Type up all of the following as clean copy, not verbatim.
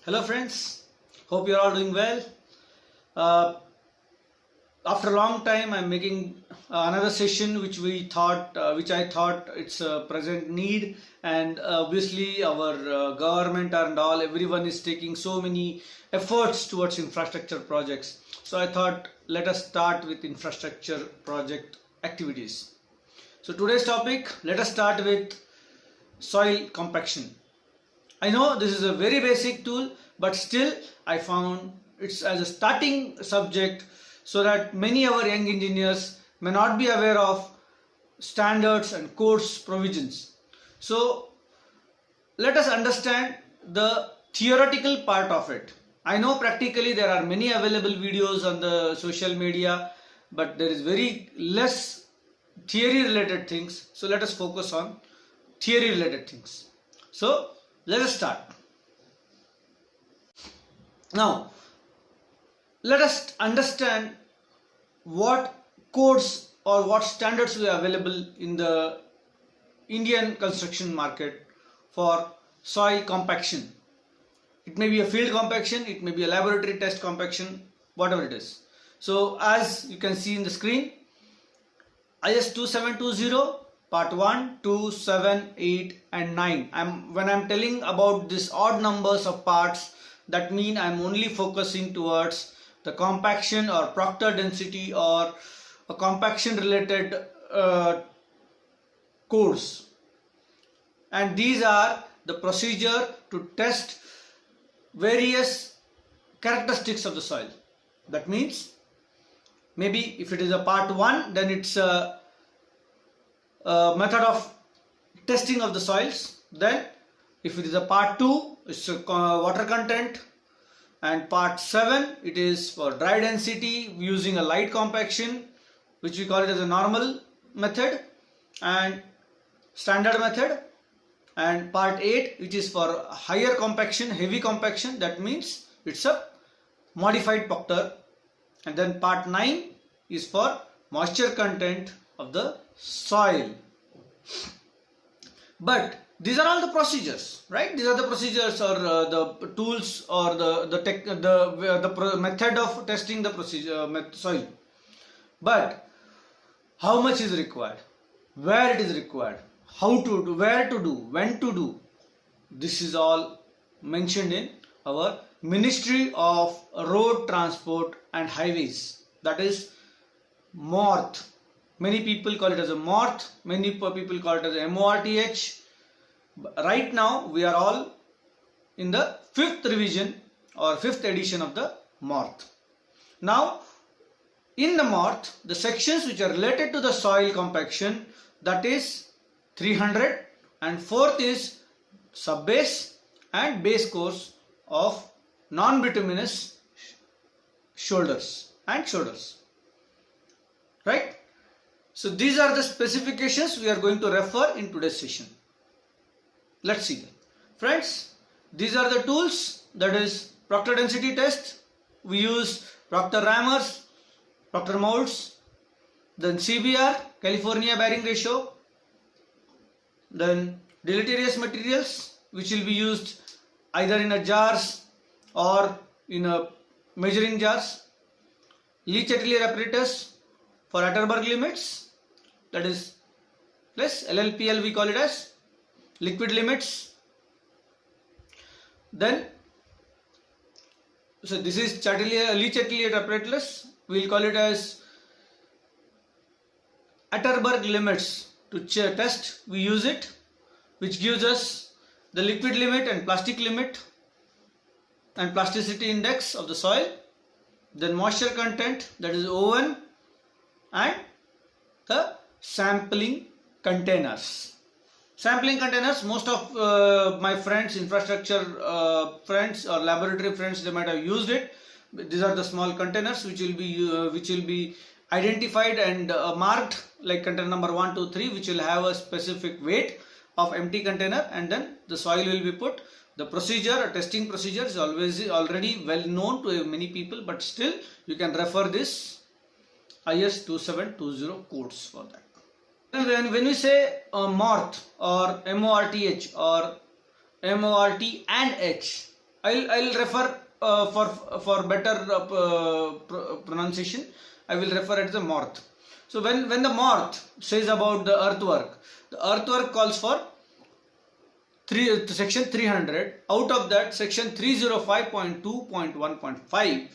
Hello friends, hope you are all doing well. Uh, After a long time, I'm making another session which I thought it's a present need, and obviously our government and all everyone is taking so many efforts towards infrastructure projects. So I thought let us start with infrastructure project activities. So today's topic, let us start with soil compaction. I know this is a very basic tool, but still I found it's as a starting subject so that many of our young engineers may not be aware of standards and course provisions. So let us understand the theoretical part of it. I know practically there are many available videos on the social media, but there is very less theory related things. So let us focus on theory related things. So let us start. Now, let us understand what codes or what standards are available in the Indian construction market for soil compaction. It may be a field compaction, it may be a laboratory test compaction, whatever it is. So, as you can see in the screen, IS 2720 Part 1, 2, 7, 8 and 9. When I'm telling about this odd numbers of parts, that mean I'm only focusing towards the compaction or Proctor density or a compaction related codes. And these are the procedure to test various characteristics of the soil. That means maybe if it is a part 1, then it's a method of testing of the soils. Then if it is a part 2, it's a water content, and part 7 it is for dry density using a light compaction, which we call it as a normal method and standard method, and part 8 which is for higher compaction, heavy compaction, that means it's a modified Proctor, and then part 9 is for moisture content of the soil. But these are all the procedures, right? These are the procedures or the tools or the method of testing the soil. But how much is required, where it is required, how to do, where to do, when to do, this is all mentioned in our Ministry of Road Transport and Highways, that is MORTH. Many people call it as a MORTH, many people call it as a MORTH. Right now we are all in the 5th revision or 5th edition of the MORTH. Now in the MORTH, the sections which are related to the soil compaction, that is 300, and 4th is subbase and base course of non-bituminous shoulders, right? So these are the specifications we are going to refer in today's session. Let's see them. Friends, these are the tools, that is Proctor density test. We use Proctor rammers, Proctor molds, then CBR, California bearing ratio, then deleterious materials which will be used either in a jars or in a measuring jars, Leach Atelier apparatus for Atterberg limits, that is plus LLPL we call it as liquid limits. Then so this is Leach Atelier apparatus, we will call it as Atterberg limits. To test we use it, which gives us the liquid limit and plastic limit and plasticity index of the soil, then moisture content, that is O1, and the sampling containers. Sampling containers, most of my friends, infrastructure friends or laboratory friends, they might have used it. These are the small containers which will be identified and marked like container number 1, 2, 3, which will have a specific weight of empty container, and then the soil will be put. The procedure, a testing procedure, is already well known to many people, but still you can refer this IS 2720 codes for that. And when we say MORTH or MORTH or MORT and H, I'll refer for better pronunciation. I will refer it as a Morth. So when the Morth says about the earthwork calls for section 300. Out of that, section 305.2.1.5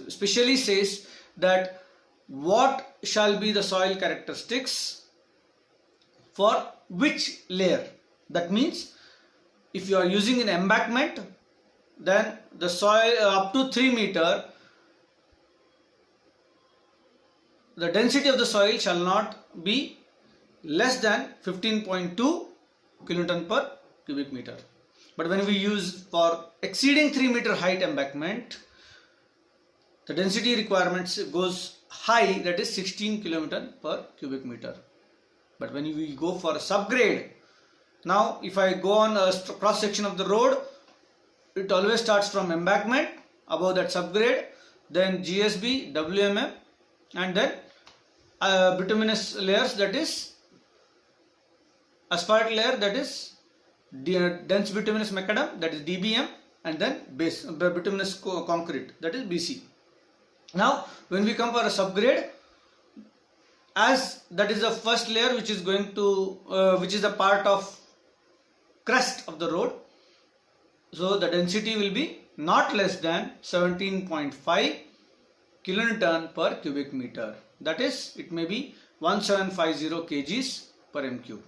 specially says that what shall be the soil characteristics for which layer. That means if you are using an embankment, then the soil up to 3 meter, the density of the soil shall not be less than 15.2 kilonewton per cubic meter. But when we use for exceeding 3 meter height embankment, the density requirements goes high, that is 16 kilonewton per cubic meter. But when we go for a subgrade, now if I go on a cross section of the road, it always starts from embankment, above that subgrade, then GSB, WMM, and then bituminous layers, that is asphalt layer, that is dense bituminous macadam, that is DBM, and then base bituminous concrete, that is BC. Now when we come for a subgrade, as that is the first layer which is going to which is a part of crust of the road, so the density will be not less than 17.5 kilonewton per cubic meter. That is, it may be 1750 kgs per m3.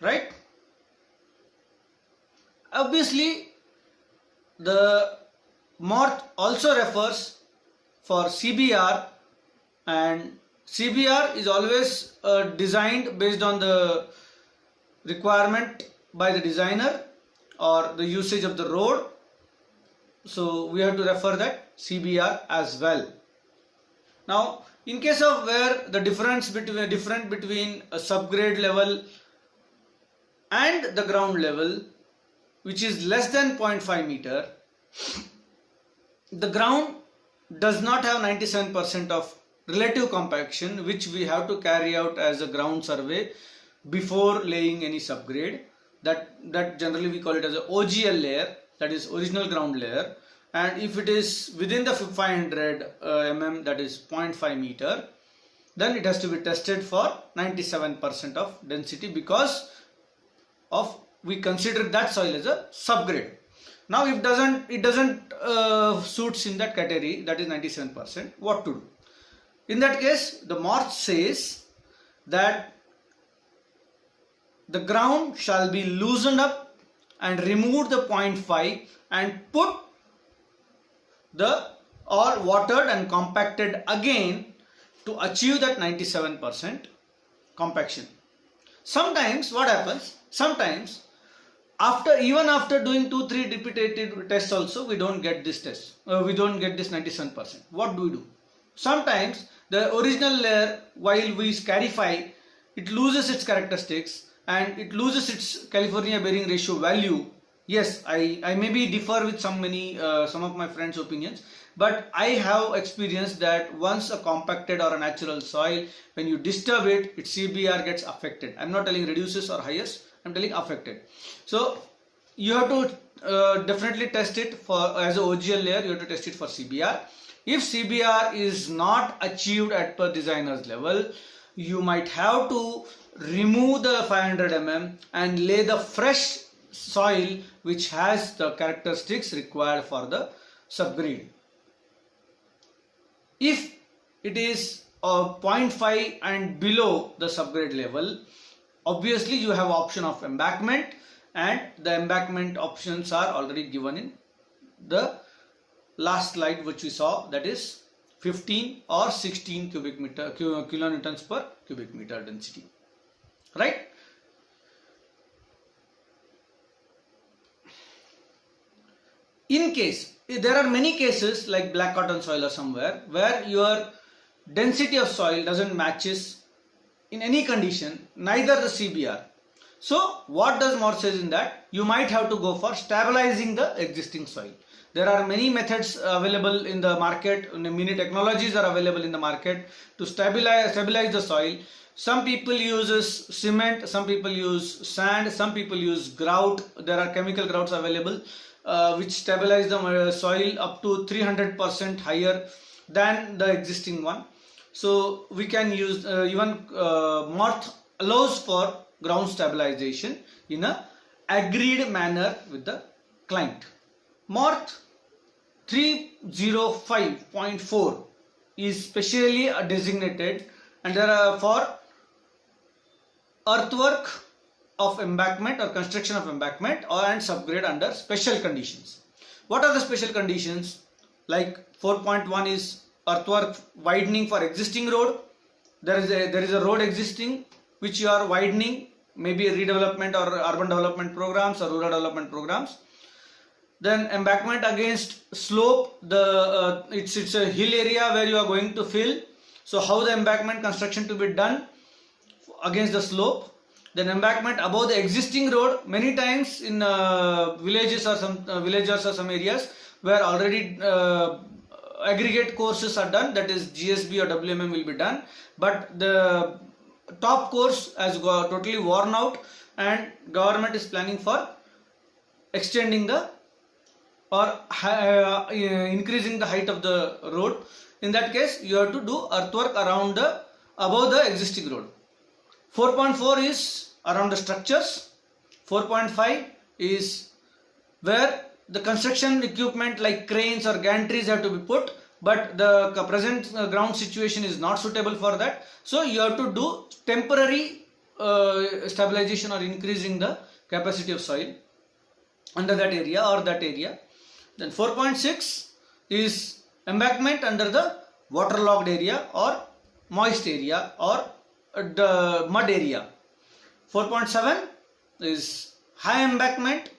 Right? Obviously, the Morth also refers for CBR, and CBR is always designed based on the requirement by the designer or the usage of the road. So we have to refer that CBR as well. Now in case of where the difference between a subgrade level and the ground level, which is less than 0.5 meter, the ground does not have 97% of relative compaction, which we have to carry out as a ground survey before laying any subgrade. That generally we call it as a OGL layer, that is original ground layer. And if it is within the 500 mm, that is 0.5 meter, then it has to be tested for 97% of density, because of we consider that soil as a subgrade. Now if it doesn't suits in that category, that is 97%, what to do? In that case, the Morth says that the ground shall be loosened up and remove the 0.5 and put the all watered and compacted again to achieve that 97% compaction. Sometimes what happens? Sometimes even after doing 2-3 repeated tests also, we don't get this test. We don't get this 97%. What do we do? Sometimes the original layer, while we scarify, it loses its characteristics and it loses its California bearing ratio value. Yes, I maybe differ with some of my friends' opinions, but I have experienced that once a compacted or a natural soil, when you disturb it, its CBR gets affected. I'm not telling reduces or highest, I'm telling affected. So you have to definitely test it for as a OGL layer. You have to test it for CBR. If CBR is not achieved at per designer's level, you might have to remove the 500 mm and lay the fresh soil which has the characteristics required for the subgrade. If it is 0.5 and below the subgrade level, obviously you have option of embankment, and the embankment options are already given in the last slide which we saw, that is 15 or 16 kilonewtons per cubic meter density. Right? In case, there are many cases like black cotton soil or somewhere where your density of soil doesn't matches in any condition, neither the CBR. So what does Morth says in that? You might have to go for stabilizing the existing soil. There are many methods available in the market, many technologies are available in the market to stabilize the soil. Some people use cement, some people use sand, some people use grout. There are chemical grouts available. which stabilize the soil up to 300% higher than the existing one. So we can use even Morth allows for ground stabilization in a agreed manner with the client. Morth 305.4 is specially designated and there are for earthwork of embankment or construction of embankment and subgrade under special conditions. What are the special conditions? Like 4.1 is earthwork widening for existing road. There is a road existing which you are widening, maybe redevelopment or urban development programs or rural development programs. Then embankment against slope, it's a hill area where you are going to fill. So how the embankment construction to be done against the slope. Then embankment above the existing road. Many times in villages or some areas where already aggregate courses are done, that is GSB or WMM will be done, but the top course has got totally worn out and government is planning for extending the or increasing the height of the road. In that case you have to do earthwork around the above the existing road. 4.4 is around the structures. 4.5 is where the construction equipment like cranes or gantries have to be put, but the present ground situation is not suitable for that. So you have to do temporary stabilization or increasing the capacity of soil under that area or that area. Then 4.6 is embankment under the waterlogged area or moist area or the mud area. 4.7 is high embankment,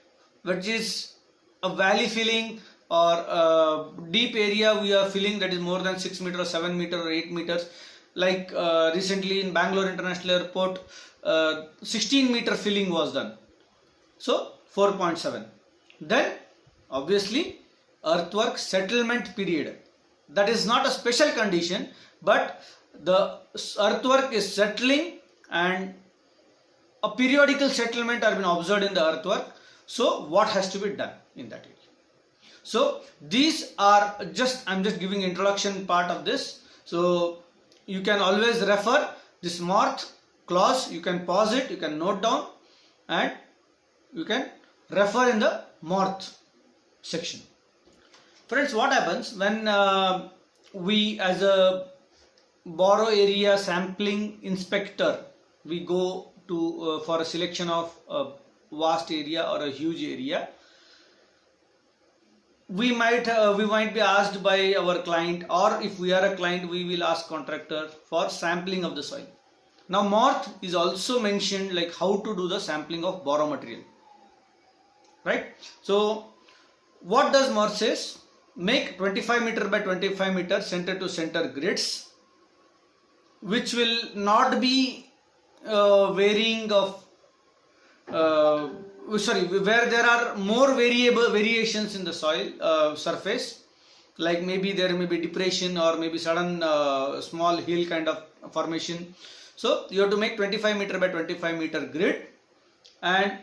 which is a valley filling or a deep area we are filling, that is more than 6 meters, 7 meters or 8 meters. Like recently in Bangalore International Airport, 16-meter filling was done. So 4.7. Then obviously earthwork settlement period. That is not a special condition, but the earthwork is settling and a periodical settlement are been observed in the earthwork. So what has to be done in that area? So these are I'm just giving introduction part of this. So you can always refer this Morth clause, you can pause it, you can note down and you can refer in the Morth section. Friends, what happens when we as a borough area sampling inspector, we go to for a selection of a vast area or a huge area, we might be asked by our client, or if we are a client we will ask contractor for sampling of the soil. Now Morth is also mentioned like how to do the sampling of borough material, right? So what does Morth says? Make 25 meter by 25 meter center to center grids, which will not be varying of where there are more variations in the soil surface, like maybe there may be depression or maybe sudden small hill kind of formation. So you have to make 25 meter by 25 meter grid, and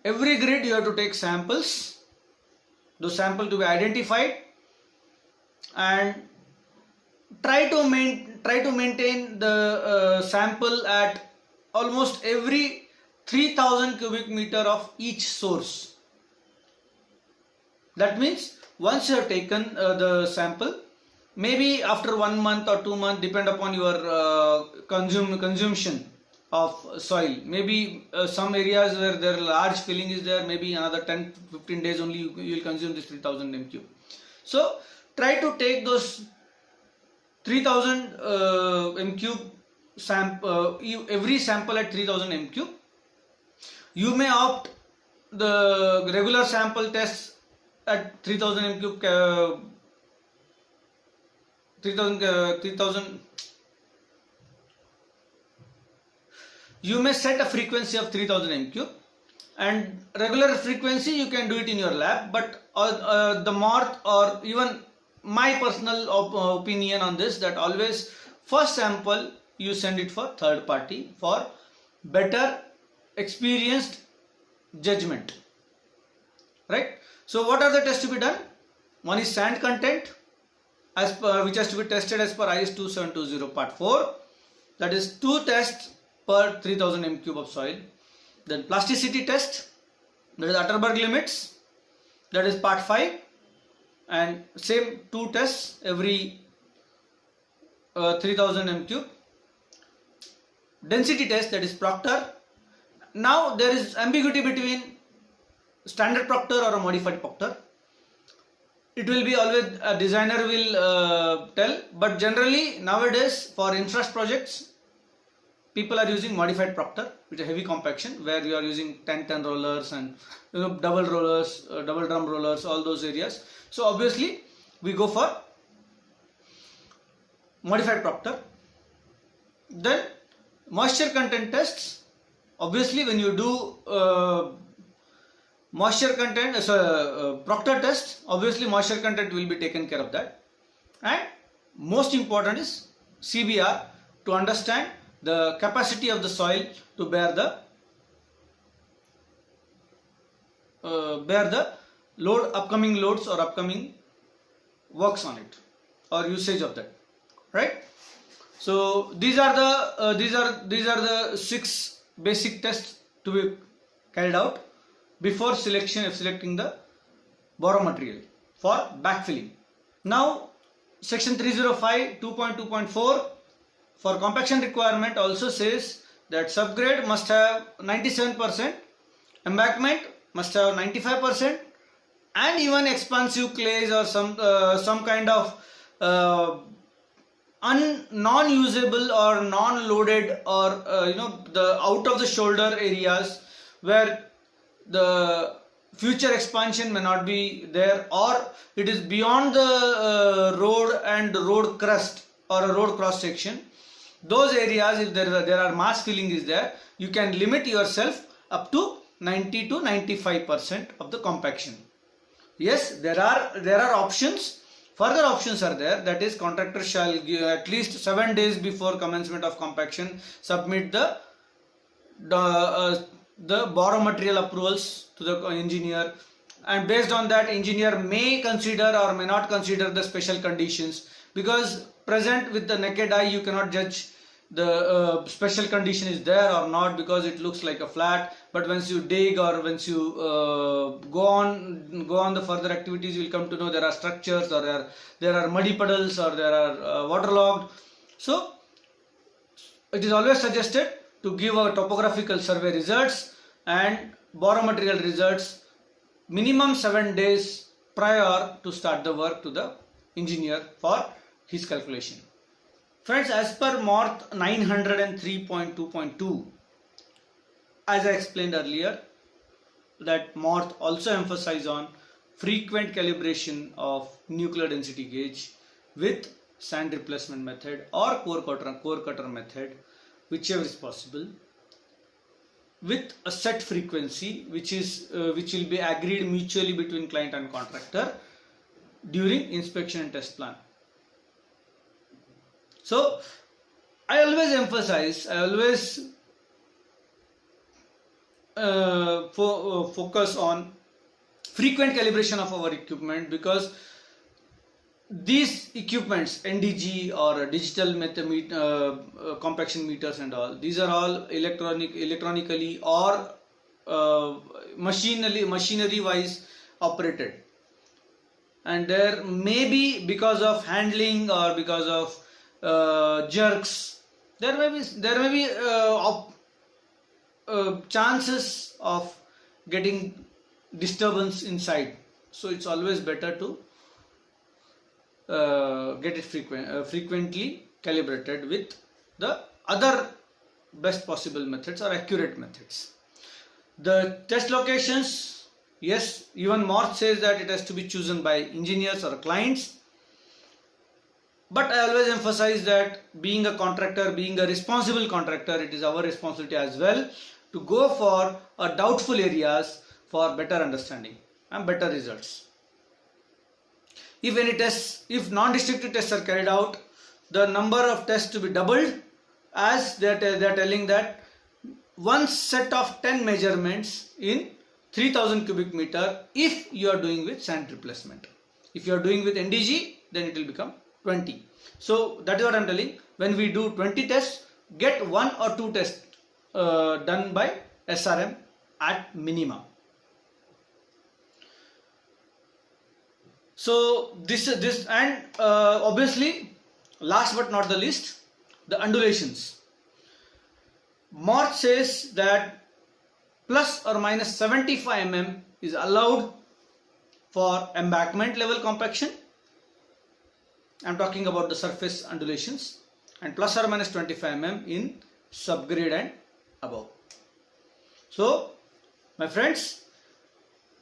every grid you have to take samples, those samples to be identified, and try to maintain the sample at almost every 3000 cubic meter of each source. That means once you have taken the sample, maybe after 1 month or 2 months, depend upon your consumption of soil. Maybe some areas where there large filling is there, maybe another 10-15 days only you will consume this 3000 m3. So try to take those 3000 m3 sample, every sample at 3000 m3. You may opt the regular sample test at 3000 m3. 3000. You may set a frequency of 3000 m3, and regular frequency you can do it in your lab, but the Morth, or even my personal opinion on this, that always first sample you send it for third party for better experienced judgment. right? So what are the tests to be done? One is sand content, as per, which has to be tested as per IS 2720 part 4. That is 2 tests per 3000 m³ of soil. Then plasticity test, that is Atterberg limits, that is part 5, and same 2 tests every 3000 m³. Density test, that is Proctor. Now there is ambiguity between standard Proctor or a modified Proctor. It will be always a designer will tell, but generally nowadays for infrastructure projects people are using modified Proctor with a heavy compaction, where you are using 10 rollers and double rollers, double drum rollers, all those areas. So obviously we go for modified Proctor. Then moisture content tests. Obviously when you do moisture content Proctor test, obviously moisture content will be taken care of that. And most important is CBR, to understand the capacity of the soil to bear the load, upcoming loads or upcoming works on it, or usage of that, right? So these are the 6 basic tests to be carried out before selecting the borrow material for backfilling. Now section 305 2.2.4 for compaction requirement also says that subgrade must have 97%, embankment must have 95%, and even expansive clays or some kind of non-usable or non-loaded or the out of the shoulder areas where the future expansion may not be there, or it is beyond the road and road crust or a road cross section. Those areas, if there are mass filling is there, you can limit yourself up to 90 to 95% of the compaction. Yes, there are options. Further options are there, that is contractor shall give at least 7 days before commencement of compaction submit the borrow material approvals to the engineer, and based on that engineer may consider or may not consider the special conditions, because present with the naked eye you cannot judge the special condition is there or not, because it looks like a flat. But once you dig or once you go on the further activities, you will come to know there are structures, or there are muddy puddles, or there are waterlogged. So it is always suggested to give a topographical survey results and borrow material results minimum 7 days prior to start the work to the engineer for his calculation. Friends, as per MORTH 903.2.2, as I explained earlier, that MORTH also emphasizes on frequent calibration of nuclear density gauge with sand replacement method or core cutter method, whichever is possible, with a set frequency which will be agreed mutually between client and contractor during inspection and test plan. So I always emphasize, focus on frequent calibration of our equipment, because these equipments, NDG or digital compaction meters and all, these are all electronically or machinery wise operated, and there may be, because of handling or because of jerks, there may be chances of getting disturbance inside. So it's always better to get it frequently calibrated with the other best possible methods or accurate methods. The test locations, yes, even MORTH says that it has to be chosen by engineers or clients. But I always emphasize that being a contractor, being a responsible contractor, it is our responsibility as well to go for doubtful areas for better understanding and better results. If non-destructive tests are carried out, the number of tests to be doubled, as they are telling that one set of 10 measurements in 3000 cubic meter if you are doing with sand replacement. If you are doing with NDG, then it will become 20. So that is what I am telling. When we do 20 tests, get 1 or 2 tests done by SRM at minimum. So this and obviously, last but not the least, the undulations. March says that plus or minus 75 mm is allowed for embankment level compaction. I am talking about the surface undulations, and plus or minus 25 mm in subgrade and above. So my friends,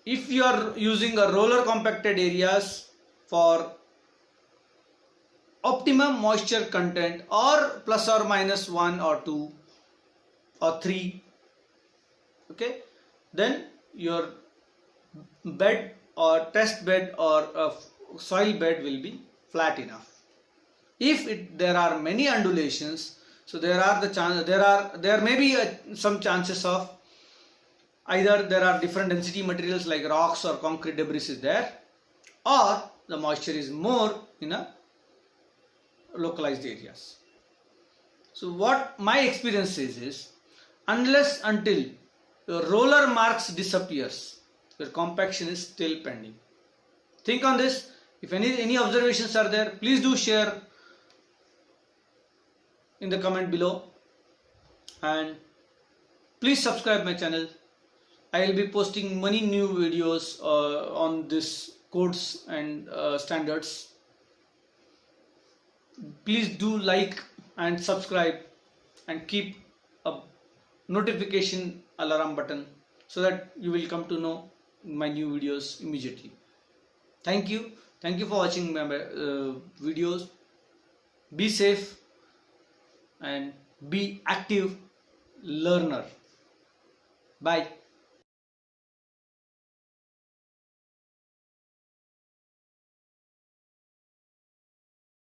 if you are using a roller compacted areas for optimum moisture content or plus or minus 1 or 2 or 3, okay, then your bed or test bed or soil bed will be flat enough. If there are many undulations, so there may be some chances of either there are different density materials like rocks or concrete debris is there, or the moisture is more in a localized areas. So what my experience says is, unless until your roller marks disappears, your compaction is still pending. Think on this. If any observations are there, please do share in the comment below, and please subscribe my channel. I will be posting many new videos on this codes and standards. Please do like and subscribe and keep a notification alarm button so that you will come to know my new videos immediately. Thank you for watching my videos. Be safe and be active learner. Bye.